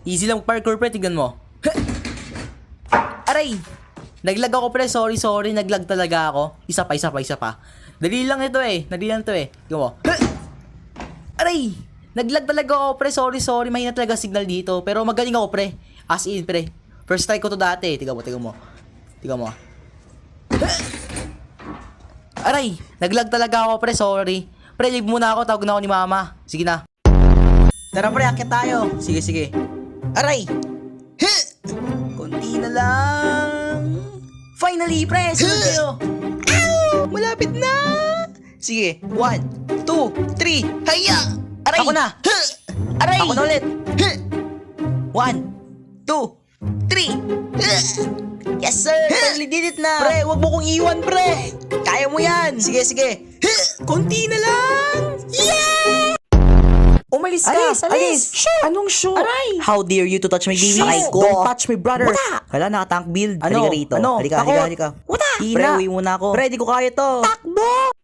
Easy lang parkour pre, tignan mo. Aray! Naglag ako pre, sorry. Naglag talaga ako. Isa pa. Dali lang ito eh. Tignan mo. Aray! Naglag talaga ako pre, sorry. Mahina talaga signal dito. Pero magaling ako pre. As in pre. First try ko to dati. Tignan mo. Aray! Naglag talaga ako pre, sorry. Pre, leave muna ako. Tawag na ako ni mama. Sige na. Tara pre, akit tayo. Sige. Aray! Konti na lang. Finally, pre! Sunod kayo. Ow! Malapit na! Sige, 1, 2, 3, haya! Aray! Ako na! Aray! Ako na ulit! 1, 2, 3, yes sir! Finally did it na! Pre, wag mo kong iwan, pre! Kaya mo yan! Sige! Konti na lang! Yeah! Umalis ka! Alis! Shoot! Anong shoot? Aray! How dare you to touch my baby? Aray ko! Don't touch my brother! Wala! Hala, nakatank build. Ano? Halika rito. Ano? Halika. Wala! Pre, uwi muna ako. Pre, di ko kaya to. Takbo!